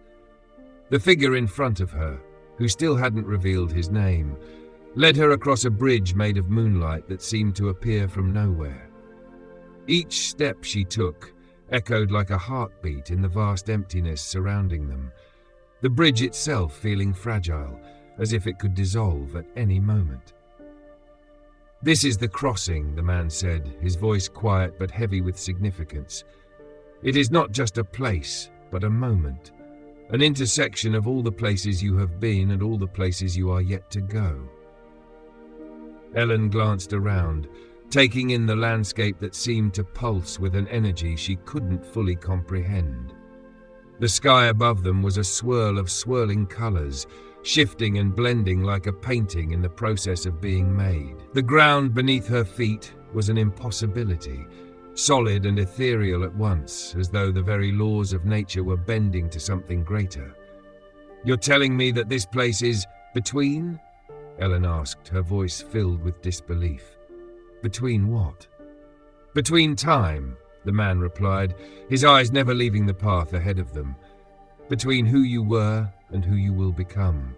The figure in front of her, who still hadn't revealed his name, led her across a bridge made of moonlight that seemed to appear from nowhere. Each step she took echoed like a heartbeat in the vast emptiness surrounding them, the bridge itself feeling fragile, as if it could dissolve at any moment. "This is the crossing," the man said, his voice quiet but heavy with significance. "It is not just a place, but a moment, an intersection of all the places you have been and all the places you are yet to go." Ellen glanced around, taking in the landscape that seemed to pulse with an energy she couldn't fully comprehend. The sky above them was a swirl of swirling colours, shifting and blending like a painting in the process of being made. The ground beneath her feet was an impossibility, solid and ethereal at once, as though the very laws of nature were bending to something greater. "You're telling me that this place is between?" Ellen asked, her voice filled with disbelief. "Between what?" "Between time," the man replied, his eyes never leaving the path ahead of them. "Between who you were and who you will become.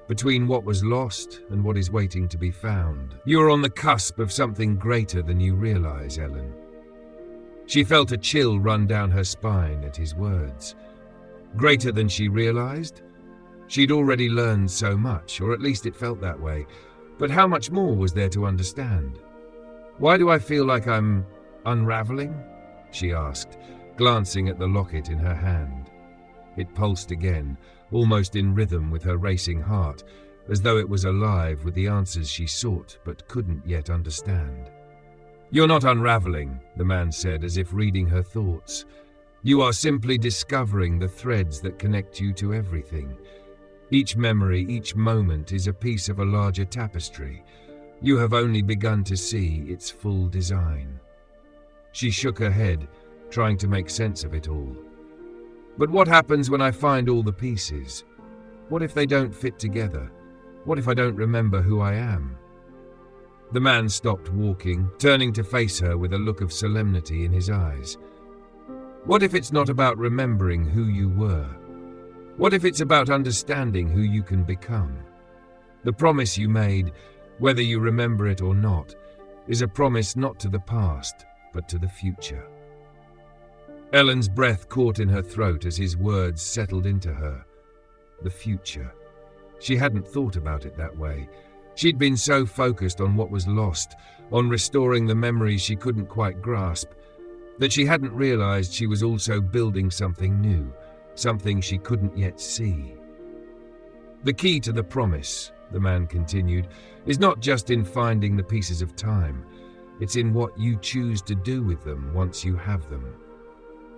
Between what was lost and what is waiting to be found. You are on the cusp of something greater than you realize, Ellen." She felt a chill run down her spine at his words. Greater than she realized? She'd already learned so much, or at least it felt that way. But how much more was there to understand? "Why do I feel like I'm unraveling?" she asked, glancing at the locket in her hand. It pulsed again, almost in rhythm with her racing heart, as though it was alive with the answers she sought but couldn't yet understand. "You're not unraveling," the man said, as if reading her thoughts. "You are simply discovering the threads that connect you to everything. Each memory, each moment is a piece of a larger tapestry. You have only begun to see its full design." She shook her head, trying to make sense of it all. "But what happens when I find all the pieces? What if they don't fit together? What if I don't remember who I am?" The man stopped walking, turning to face her with a look of solemnity in his eyes. "What if it's not about remembering who you were? What if it's about understanding who you can become? The promise you made, whether you remember it or not, is a promise not to the past, but to the future." Ellen's breath caught in her throat as his words settled into her. The future. She hadn't thought about it that way. She'd been so focused on what was lost, on restoring the memories she couldn't quite grasp, that she hadn't realized she was also building something new, something she couldn't yet see. "The key to the promise," the man continued, "is not just in finding the pieces of time. It's in what you choose to do with them once you have them.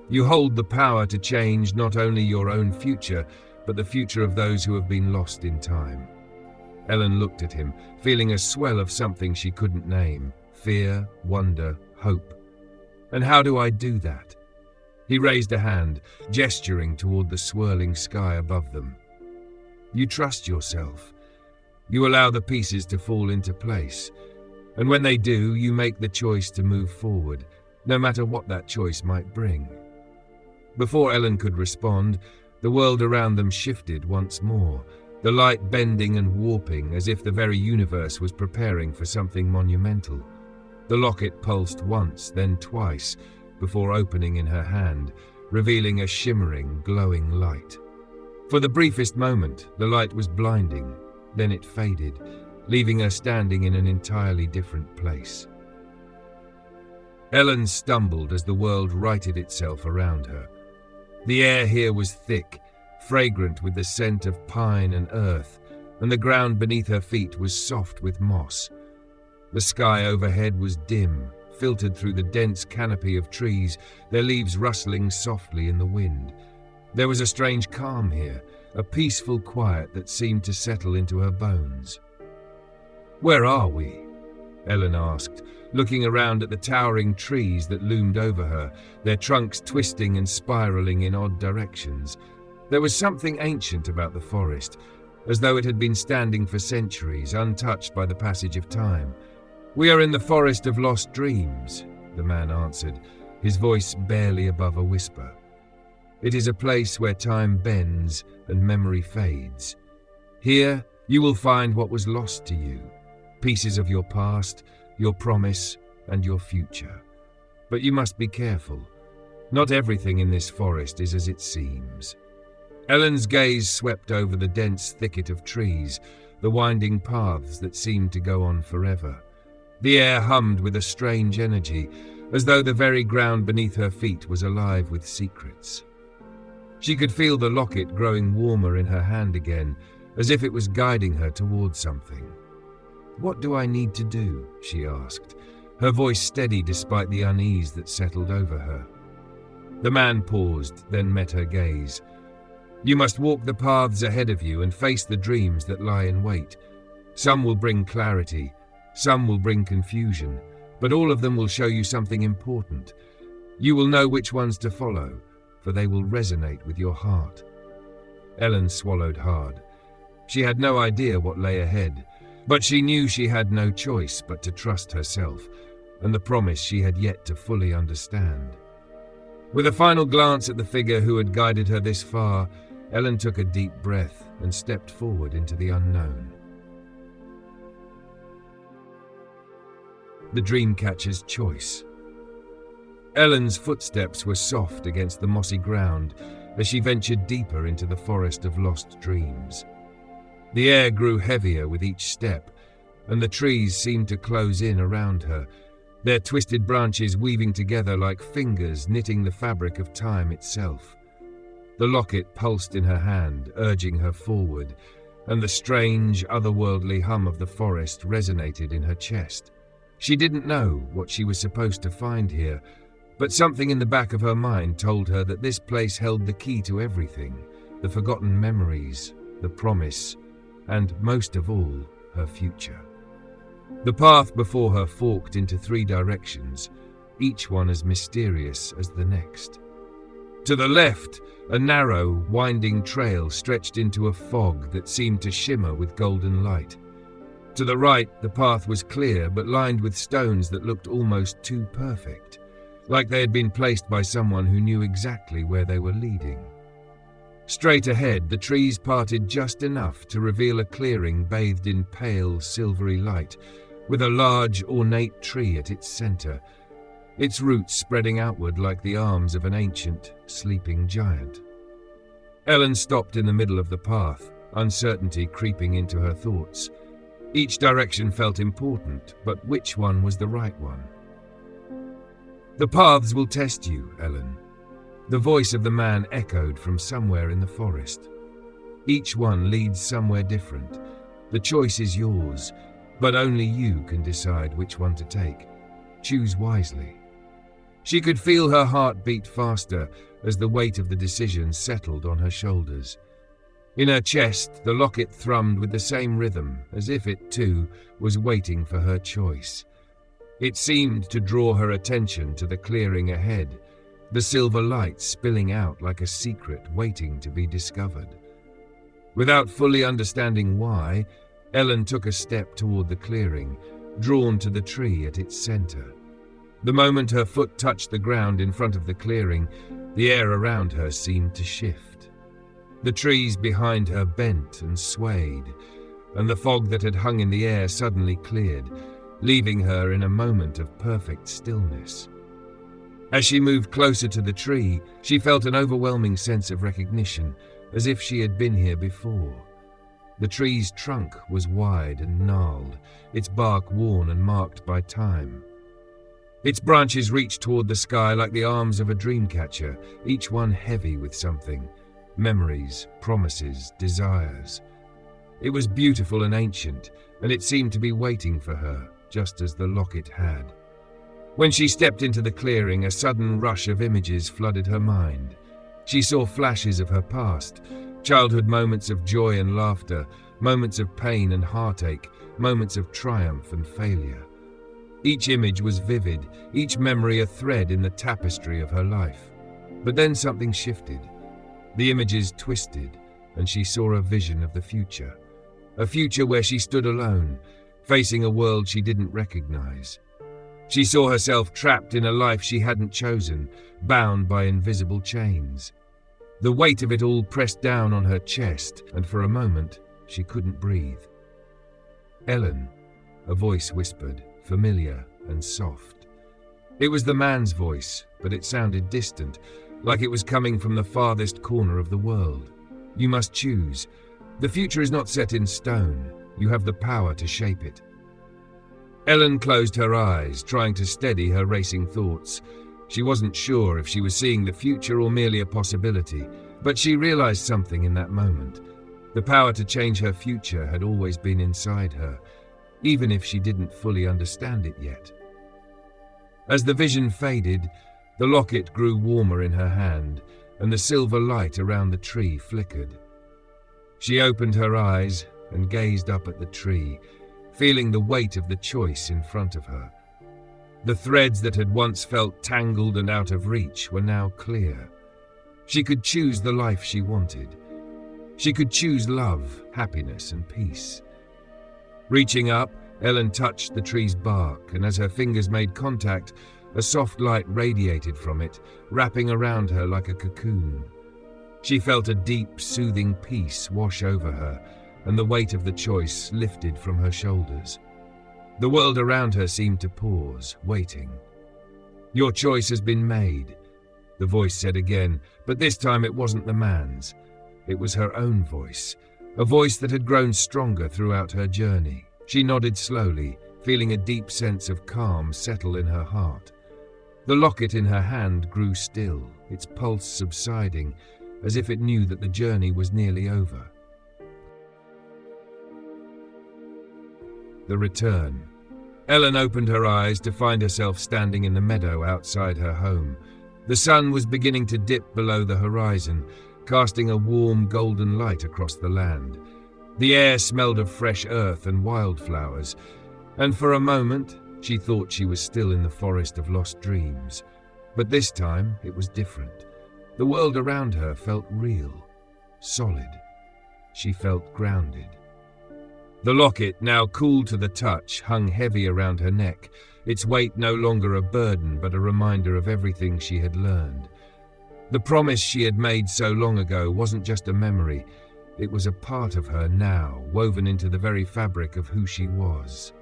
You hold the power to change not only your own future, but the future of those who have been lost in time." Ellen looked at him, feeling a swell of something she couldn't name: fear, wonder, hope. "And how do I do that?" He raised a hand, gesturing toward the swirling sky above them. "You trust yourself. You allow the pieces to fall into place. And when they do, you make the choice to move forward, no matter what that choice might bring." Before Ellen could respond, the world around them shifted once more, the light bending and warping as if the very universe was preparing for something monumental. The locket pulsed once, then twice, before opening in her hand, revealing a shimmering, glowing light. For the briefest moment, the light was blinding, then it faded, leaving her standing in an entirely different place. Ellen stumbled as the world righted itself around her. The air here was thick, fragrant with the scent of pine and earth, and the ground beneath her feet was soft with moss. The sky overhead was dim, filtered through the dense canopy of trees, their leaves rustling softly in the wind. There was a strange calm here, a peaceful quiet that seemed to settle into her bones. "Where are we?" Ellen asked, looking around at the towering trees that loomed over her, their trunks twisting and spiraling in odd directions. There was something ancient about the forest, as though it had been standing for centuries, untouched by the passage of time. "We are in the forest of lost dreams," the man answered, his voice barely above a whisper. "It is a place where time bends and memory fades. Here you will find what was lost to you, pieces of your past, your promise, and your future. But you must be careful. Not everything in this forest is as it seems." Ellen's gaze swept over the dense thicket of trees, the winding paths that seemed to go on forever. The air hummed with a strange energy, as though the very ground beneath her feet was alive with secrets. She could feel the locket growing warmer in her hand again, as if it was guiding her towards something. "What do I need to do?" she asked, her voice steady despite the unease that settled over her. The man paused, then met her gaze. "You must walk the paths ahead of you and face the dreams that lie in wait. Some will bring clarity, some will bring confusion, but all of them will show you something important. You will know which ones to follow, for they will resonate with your heart." Ellen swallowed hard. She had no idea what lay ahead, but she knew she had no choice but to trust herself and the promise she had yet to fully understand. With a final glance at the figure who had guided her this far, Ellen took a deep breath and stepped forward into the unknown. The Dreamcatcher's Choice. Ellen's footsteps were soft against the mossy ground as she ventured deeper into the forest of lost dreams. The air grew heavier with each step, and the trees seemed to close in around her, their twisted branches weaving together like fingers knitting the fabric of time itself. The locket pulsed in her hand, urging her forward, and the strange, otherworldly hum of the forest resonated in her chest. She didn't know what she was supposed to find here, but something in the back of her mind told her that this place held the key to everything, the forgotten memories, the promise, and, most of all, her future. The path before her forked into 3 directions, each one as mysterious as the next. To the left, a narrow, winding trail stretched into a fog that seemed to shimmer with golden light. To the right, the path was clear but lined with stones that looked almost too perfect, like they had been placed by someone who knew exactly where they were leading. Straight ahead, the trees parted just enough to reveal a clearing bathed in pale, silvery light, with a large, ornate tree at its center, its roots spreading outward like the arms of an ancient, sleeping giant. Ellen stopped in the middle of the path, uncertainty creeping into her thoughts. Each direction felt important, but which one was the right one? "The paths will test you, Ellen." The voice of the man echoed from somewhere in the forest. "Each one leads somewhere different. The choice is yours, but only you can decide which one to take. Choose wisely." She could feel her heart beat faster as the weight of the decision settled on her shoulders. In her chest, the locket thrummed with the same rhythm, as if it, too, was waiting for her choice. It seemed to draw her attention to the clearing ahead, the silver light spilling out like a secret waiting to be discovered. Without fully understanding why, Ellen took a step toward the clearing, drawn to the tree at its center. The moment her foot touched the ground in front of the clearing, the air around her seemed to shift. The trees behind her bent and swayed, and the fog that had hung in the air suddenly cleared, leaving her in a moment of perfect stillness. As she moved closer to the tree, she felt an overwhelming sense of recognition, as if she had been here before. The tree's trunk was wide and gnarled, its bark worn and marked by time. Its branches reached toward the sky like the arms of a dream catcher, each one heavy with something: memories, promises, desires. It was beautiful and ancient, and it seemed to be waiting for her, just as the locket had. When she stepped into the clearing, a sudden rush of images flooded her mind. She saw flashes of her past, childhood moments of joy and laughter, moments of pain and heartache, moments of triumph and failure. Each image was vivid, each memory a thread in the tapestry of her life. But then something shifted. The images twisted, and she saw a vision of the future. A future where she stood alone, facing a world she didn't recognize. She saw herself trapped in a life she hadn't chosen, bound by invisible chains. The weight of it all pressed down on her chest, and for a moment, she couldn't breathe. "Ellen," a voice whispered, familiar and soft. It was the man's voice, but it sounded distant, like it was coming from the farthest corner of the world. "You must choose. The future is not set in stone. You have the power to shape it." Ellen closed her eyes, trying to steady her racing thoughts. She wasn't sure if she was seeing the future or merely a possibility, but she realized something in that moment. The power to change her future had always been inside her, even if she didn't fully understand it yet. As the vision faded, the locket grew warmer in her hand, and the silver light around the tree flickered. She opened her eyes and gazed up at the tree, feeling the weight of the choice in front of her. The threads that had once felt tangled and out of reach were now clear. She could choose the life she wanted. She could choose love, happiness, and peace. Reaching up, Ellen touched the tree's bark, and as her fingers made contact, a soft light radiated from it, wrapping around her like a cocoon. She felt a deep, soothing peace wash over her, and the weight of the choice lifted from her shoulders. The world around her seemed to pause, waiting. "Your choice has been made," the voice said again, but this time it wasn't the man's. It was her own voice, a voice that had grown stronger throughout her journey. She nodded slowly, feeling a deep sense of calm settle in her heart. The locket in her hand grew still, its pulse subsiding, as if it knew that the journey was nearly over. The return. Ellen opened her eyes to find herself standing in the meadow outside her home. The sun was beginning to dip below the horizon, casting a warm golden light across the land. The air smelled of fresh earth and wildflowers, and for a moment she thought she was still in the forest of lost dreams. But this time it was different. The world around her felt real, solid. She felt grounded. The locket, now cool to the touch, hung heavy around her neck, its weight no longer a burden but a reminder of everything she had learned. The promise she had made so long ago wasn't just a memory, it was a part of her now, woven into the very fabric of who she was.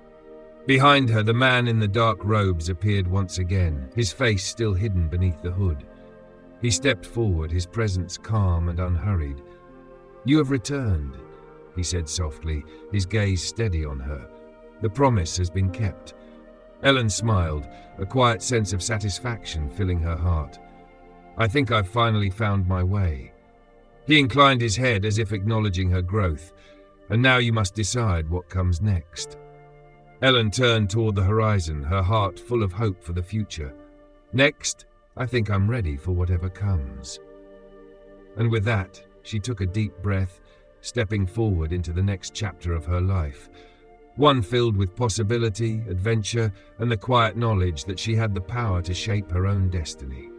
Behind her, the man in the dark robes appeared once again, his face still hidden beneath the hood. He stepped forward, his presence calm and unhurried. "You have returned," he said softly, his gaze steady on her. "The promise has been kept." Ellen smiled, a quiet sense of satisfaction filling her heart. "I think I've finally found my way." He inclined his head as if acknowledging her growth. "And now you must decide what comes next." Ellen turned toward the horizon, her heart full of hope for the future. "Next, I think I'm ready for whatever comes." And with that, she took a deep breath, stepping forward into the next chapter of her life, one filled with possibility, adventure, and the quiet knowledge that she had the power to shape her own destiny.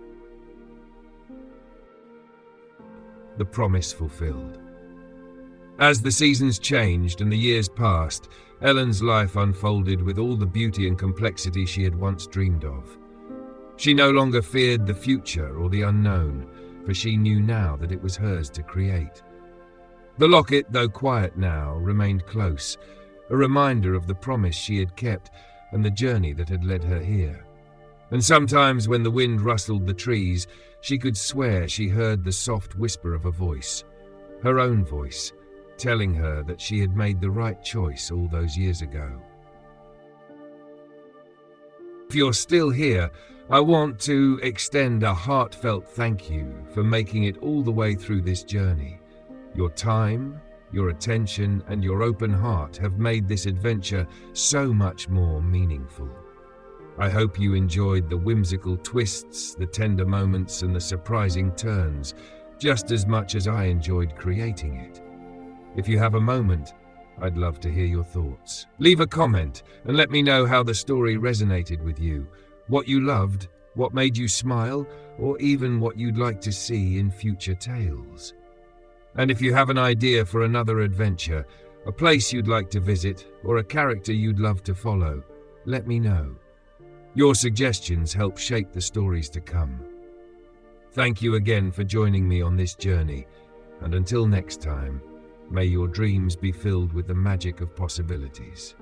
The promise fulfilled. As the seasons changed and the years passed, Ellen's life unfolded with all the beauty and complexity she had once dreamed of. She no longer feared the future or the unknown, for she knew now that it was hers to create. The locket, though quiet now, remained close, a reminder of the promise she had kept and the journey that had led her here. And sometimes when the wind rustled the trees, she could swear she heard the soft whisper of a voice, her own voice, telling her that she had made the right choice all those years ago. If you're still here, I want to extend a heartfelt thank you for making it all the way through this journey. Your time, your attention, and your open heart have made this adventure so much more meaningful. I hope you enjoyed the whimsical twists, the tender moments, and the surprising turns, just as much as I enjoyed creating it. If you have a moment, I'd love to hear your thoughts. Leave a comment and let me know how the story resonated with you, what you loved, what made you smile, or even what you'd like to see in future tales. And if you have an idea for another adventure, a place you'd like to visit, or a character you'd love to follow, let me know. Your suggestions help shape the stories to come. Thank you again for joining me on this journey, and until next time, may your dreams be filled with the magic of possibilities.